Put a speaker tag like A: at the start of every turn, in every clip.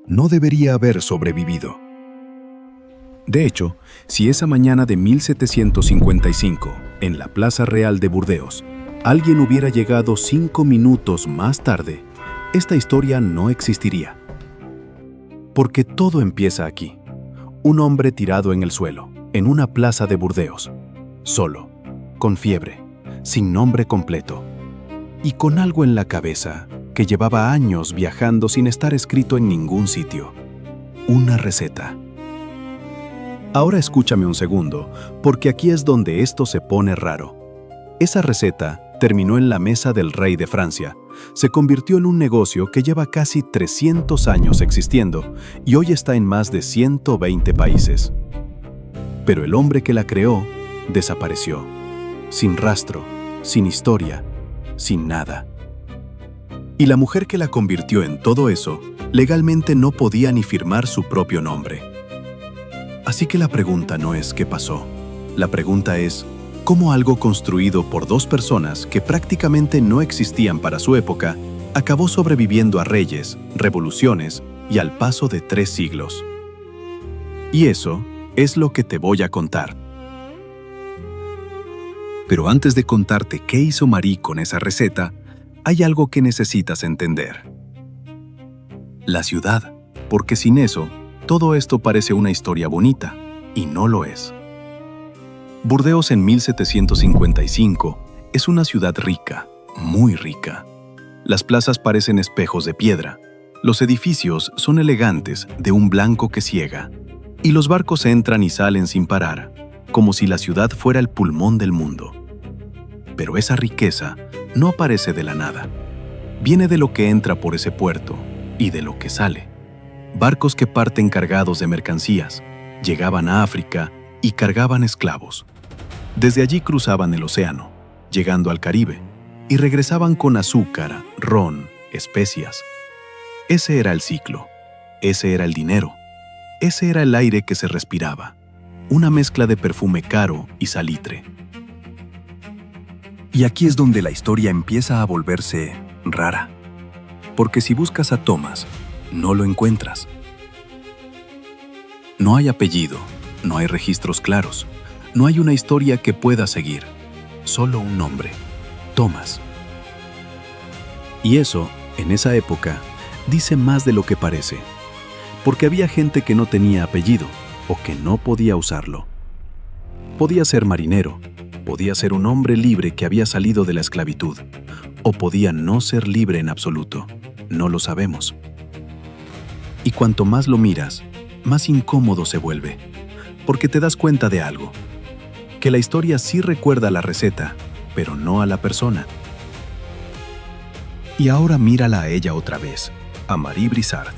A: no debería haber sobrevivido. De hecho, si esa mañana de 1755, en la Plaza Real de Burdeos, alguien hubiera llegado 5 minutos más tarde, esta historia no existiría. Porque todo empieza aquí. Un hombre tirado en el suelo, en una plaza de Burdeos, solo, con fiebre, sin nombre completo, y con algo en la cabeza que llevaba años viajando sin estar escrito en ningún sitio. Una receta. Ahora escúchame un segundo, porque aquí es donde esto se pone raro. Esa receta terminó en la mesa del rey de Francia, se convirtió en un negocio que lleva casi 300 años existiendo y hoy está en más de 120 países. Pero el hombre que la creó desapareció, sin rastro, sin historia, sin nada. Y la mujer que la convirtió en todo eso, legalmente no podía ni firmar su propio nombre. Así que la pregunta no es qué pasó. La pregunta es, ¿cómo algo construido por dos personas que prácticamente no existían para su época, acabó sobreviviendo a reyes, revoluciones y al paso de 3 siglos? Y eso es lo que te voy a contar. Pero antes de contarte qué hizo Marie con esa receta, hay algo que necesitas entender. La ciudad, porque sin eso, todo esto parece una historia bonita, y no lo es. Burdeos en 1755 es una ciudad rica, muy rica. Las plazas parecen espejos de piedra, los edificios son elegantes de un blanco que ciega, y los barcos entran y salen sin parar, como si la ciudad fuera el pulmón del mundo. Pero esa riqueza no aparece de la nada. Viene de lo que entra por ese puerto y de lo que sale. Barcos que parten cargados de mercancías, llegaban a África y cargaban esclavos. Desde allí cruzaban el océano, llegando al Caribe, y regresaban con azúcar, ron, especias. Ese era el ciclo, ese era el dinero, ese era el aire que se respiraba, una mezcla de perfume caro y salitre. Y aquí es donde la historia empieza a volverse rara, porque si buscas a Thomas, no lo encuentras. No hay apellido, no hay registros claros, no hay una historia que pueda seguir, solo un nombre, Thomas. Y eso, en esa época, dice más de lo que parece, porque había gente que no tenía apellido o que no podía usarlo. Podía ser marinero, podía ser un hombre libre que había salido de la esclavitud, o podía no ser libre en absoluto, no lo sabemos. Y cuanto más lo miras, más incómodo se vuelve, porque te das cuenta de algo, que la historia sí recuerda la receta, pero no a la persona. Y ahora mírala a ella otra vez, a Marie Brizard,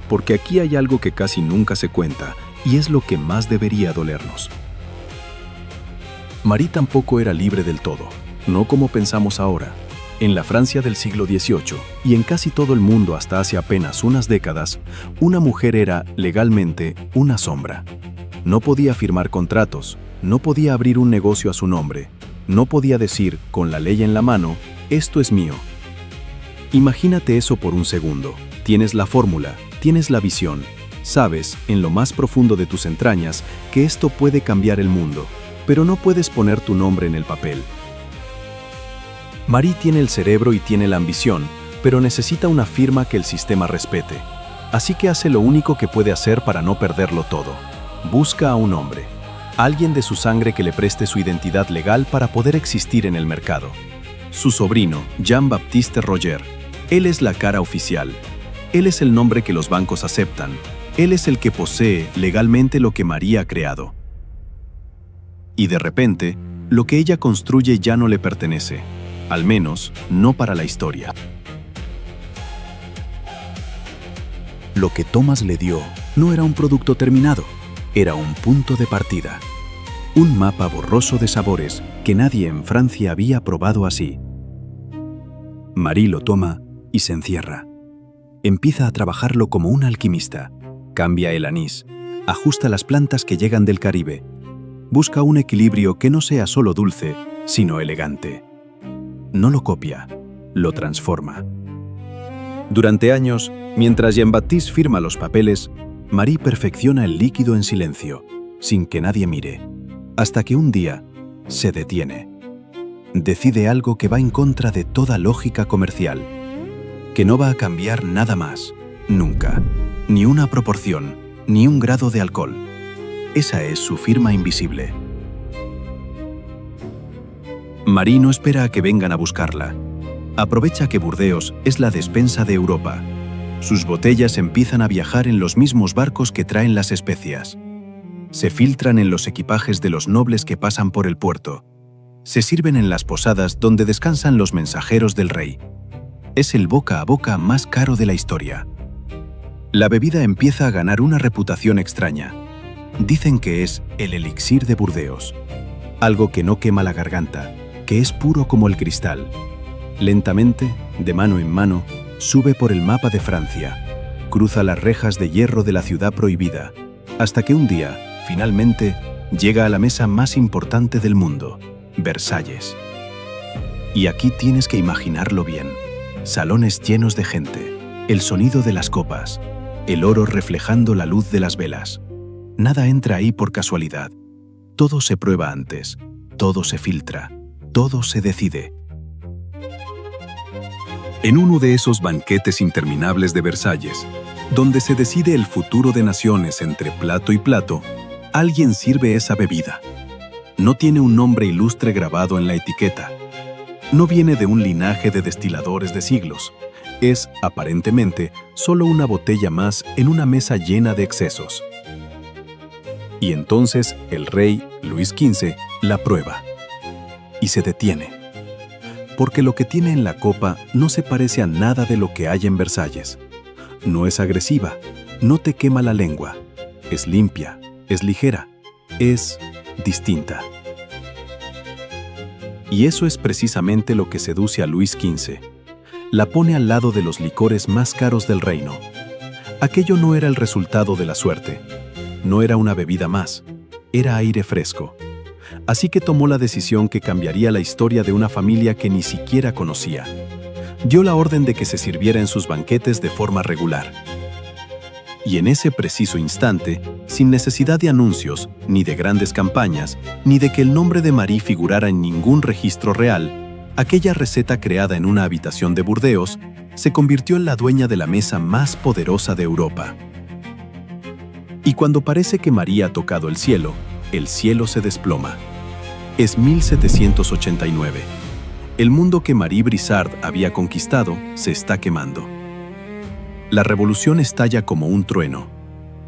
A: porque aquí hay algo que casi nunca se cuenta y es lo que más debería dolernos. Marie tampoco era libre del todo, no como pensamos ahora. En la Francia del siglo XVIII y en casi todo el mundo hasta hace apenas unas décadas, una mujer era, legalmente, una sombra. No podía firmar contratos, no podía abrir un negocio a su nombre, no podía decir, con la ley en la mano, esto es mío. Imagínate eso por un segundo. Tienes la fórmula, tienes la visión, sabes, en lo más profundo de tus entrañas, que esto puede cambiar el mundo, pero no puedes poner tu nombre en el papel. Marie tiene el cerebro y tiene la ambición, pero necesita una firma que el sistema respete. Así que hace lo único que puede hacer para no perderlo todo. Busca a un hombre, alguien de su sangre que le preste su identidad legal para poder existir en el mercado. Su sobrino, Jean-Baptiste Roger. Él es la cara oficial. Él es el nombre que los bancos aceptan. Él es el que posee legalmente lo que Marie ha creado. Y de repente, lo que ella construye ya no le pertenece. Al menos, no para la historia. Lo que Thomas le dio no era un producto terminado, era un punto de partida. Un mapa borroso de sabores que nadie en Francia había probado así. Marie lo toma y se encierra. Empieza a trabajarlo como un alquimista. Cambia el anís, ajusta las plantas que llegan del Caribe. Busca un equilibrio que no sea solo dulce, sino elegante. No lo copia, lo transforma. Durante años, mientras Jean-Baptiste firma los papeles, Marie perfecciona el líquido en silencio, sin que nadie mire, hasta que un día se detiene. Decide algo que va en contra de toda lógica comercial, que no va a cambiar nada más, nunca, ni una proporción, ni un grado de alcohol. Esa es su firma invisible. Marie no espera a que vengan a buscarla. Aprovecha que Burdeos es la despensa de Europa. Sus botellas empiezan a viajar en los mismos barcos que traen las especias. Se filtran en los equipajes de los nobles que pasan por el puerto. Se sirven en las posadas donde descansan los mensajeros del rey. Es el boca a boca más caro de la historia. La bebida empieza a ganar una reputación extraña. Dicen que es el elixir de Burdeos. Algo que no quema la garganta, que es puro como el cristal. Lentamente, de mano en mano, sube por el mapa de Francia, cruza las rejas de hierro de la ciudad prohibida, hasta que un día, finalmente, llega a la mesa más importante del mundo, Versalles. Y aquí tienes que imaginarlo bien. Salones llenos de gente, el sonido de las copas, el oro reflejando la luz de las velas. Nada entra ahí por casualidad. Todo se prueba antes, todo se filtra, todo se decide. En uno de esos banquetes interminables de Versalles, donde se decide el futuro de naciones entre plato y plato, alguien sirve esa bebida. No tiene un nombre ilustre grabado en la etiqueta. No viene de un linaje de destiladores de siglos. Es, aparentemente, solo una botella más en una mesa llena de excesos. Y entonces el rey, Luis XV, la prueba. Y se detiene. Porque lo que tiene en la copa no se parece a nada de lo que hay en Versalles. No es agresiva, no te quema la lengua. Es limpia, es ligera, es distinta. Y eso es precisamente lo que seduce a Luis XV. La pone al lado de los licores más caros del reino. Aquello no era el resultado de la suerte. No era una bebida más, era aire fresco. Así que tomó la decisión que cambiaría la historia de una familia que ni siquiera conocía. Dio la orden de que se sirviera en sus banquetes de forma regular. Y en ese preciso instante, sin necesidad de anuncios, ni de grandes campañas, ni de que el nombre de Marie figurara en ningún registro real, aquella receta creada en una habitación de Burdeos se convirtió en la dueña de la mesa más poderosa de Europa. Y cuando parece que Marie ha tocado el cielo se desploma. Es 1789. El mundo que Marie Brizard había conquistado se está quemando. La revolución estalla como un trueno.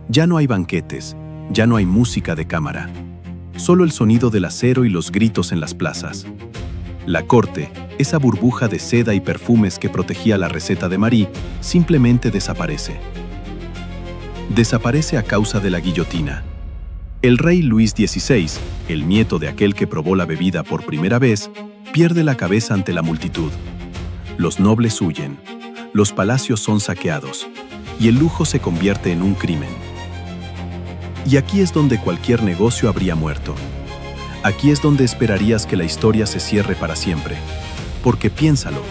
A: Ya no hay banquetes, ya no hay música de cámara. Solo el sonido del acero y los gritos en las plazas. La corte, esa burbuja de seda y perfumes que protegía la receta de Marie, simplemente desaparece. Desaparece a causa de la guillotina. El rey Luis XVI, el nieto de aquel que probó la bebida por primera vez, pierde la cabeza ante la multitud. Los nobles huyen, los palacios son saqueados, y el lujo se convierte en un crimen. Y aquí es donde cualquier negocio habría muerto. Aquí es donde esperarías que la historia se cierre para siempre. Porque piénsalo,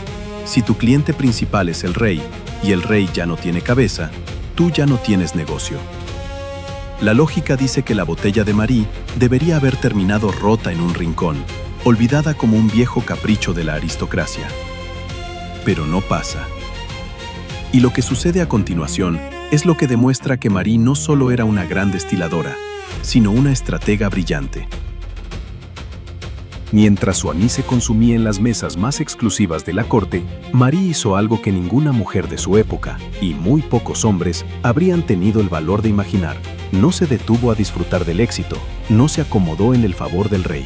A: si tu cliente principal es el rey, y el rey ya no tiene cabeza, tú ya no tienes negocio. La lógica dice que la botella de Marie debería haber terminado rota en un rincón, olvidada como un viejo capricho de la aristocracia. Pero no pasa. Y lo que sucede a continuación es lo que demuestra que Marie no solo era una gran destiladora, sino una estratega brillante. Mientras su anís se consumía en las mesas más exclusivas de la corte, Marie hizo algo que ninguna mujer de su época, y muy pocos hombres, habrían tenido el valor de imaginar. No se detuvo a disfrutar del éxito, no se acomodó en el favor del rey.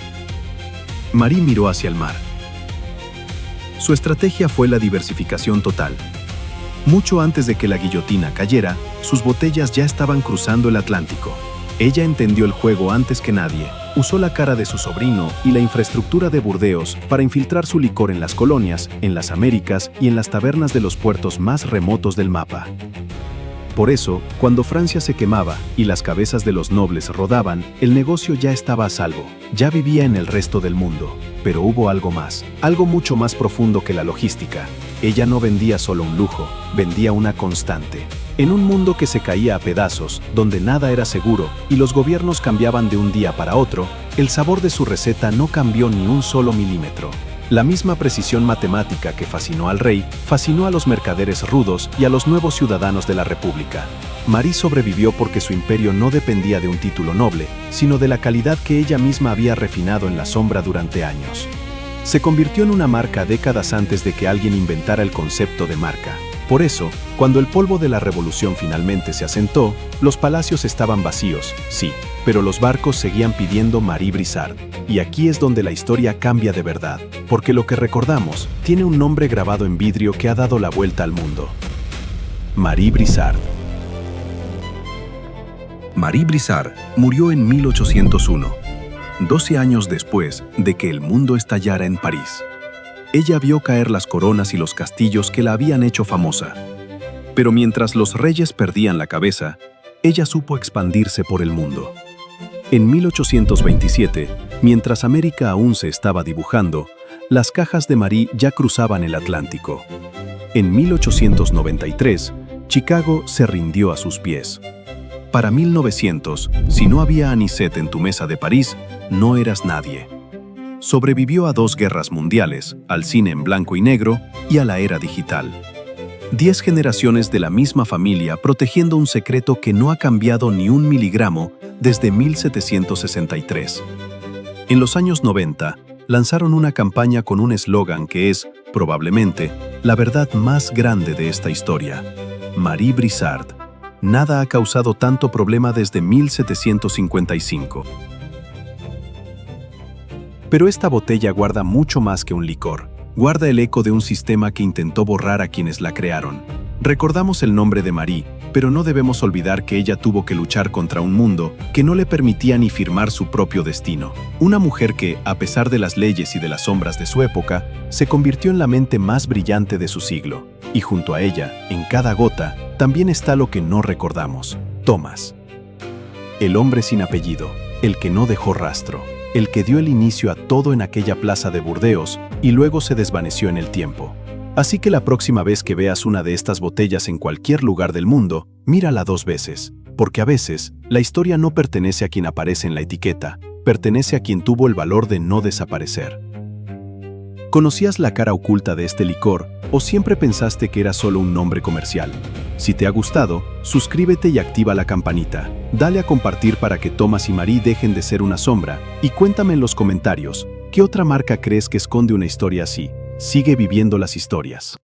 A: Marie miró hacia el mar. Su estrategia fue la diversificación total. Mucho antes de que la guillotina cayera, sus botellas ya estaban cruzando el Atlántico. Ella entendió el juego antes que nadie. Usó la cara de su sobrino y la infraestructura de Burdeos para infiltrar su licor en las colonias, en las Américas y en las tabernas de los puertos más remotos del mapa. Por eso, cuando Francia se quemaba y las cabezas de los nobles rodaban, el negocio ya estaba a salvo, ya vivía en el resto del mundo. Pero hubo algo más, algo mucho más profundo que la logística. Ella no vendía solo un lujo, vendía una constante. En un mundo que se caía a pedazos, donde nada era seguro y los gobiernos cambiaban de un día para otro, el sabor de su receta no cambió ni un solo milímetro. La misma precisión matemática que fascinó al rey, fascinó a los mercaderes rudos y a los nuevos ciudadanos de la República. Marie sobrevivió porque su imperio no dependía de un título noble, sino de la calidad que ella misma había refinado en la sombra durante años. Se convirtió en una marca décadas antes de que alguien inventara el concepto de marca. Por eso, cuando el polvo de la revolución finalmente se asentó, los palacios estaban vacíos, sí, pero los barcos seguían pidiendo Marie Brizard. Y aquí es donde la historia cambia de verdad, porque lo que recordamos tiene un nombre grabado en vidrio que ha dado la vuelta al mundo. Marie Brizard. Marie Brizard murió en 1801, 12 años después de que el mundo estallara en París. Ella vio caer las coronas y los castillos que la habían hecho famosa. Pero mientras los reyes perdían la cabeza, ella supo expandirse por el mundo. En 1827, mientras América aún se estaba dibujando, las cajas de Marie ya cruzaban el Atlántico. En 1893, Chicago se rindió a sus pies. Para 1900, si no había anisette en tu mesa de París, no eras nadie. Sobrevivió a 2 guerras mundiales, al cine en blanco y negro y a la era digital. 10 generaciones de la misma familia protegiendo un secreto que no ha cambiado ni un miligramo desde 1763. En los años 90, lanzaron una campaña con un eslogan que es, probablemente, la verdad más grande de esta historia. Marie Brizard. Nada ha causado tanto problema desde 1755. Pero esta botella guarda mucho más que un licor. Guarda el eco de un sistema que intentó borrar a quienes la crearon. Recordamos el nombre de Marie, pero no debemos olvidar que ella tuvo que luchar contra un mundo que no le permitía ni firmar su propio destino. Una mujer que, a pesar de las leyes y de las sombras de su época, se convirtió en la mente más brillante de su siglo. Y junto a ella, en cada gota, también está lo que no recordamos: Thomas. El hombre sin apellido, el que no dejó rastro, el que dio el inicio a todo en aquella plaza de Burdeos y luego se desvaneció en el tiempo. Así que la próxima vez que veas una de estas botellas en cualquier lugar del mundo, mírala 2 veces, porque a veces la historia no pertenece a quien aparece en la etiqueta, pertenece a quien tuvo el valor de no desaparecer. ¿Conocías la cara oculta de este licor o siempre pensaste que era solo un nombre comercial? Si te ha gustado, suscríbete y activa la campanita. Dale a compartir para que Thomas y Marie dejen de ser una sombra y cuéntame en los comentarios, ¿qué otra marca crees que esconde una historia así? Sigue viviendo las historias.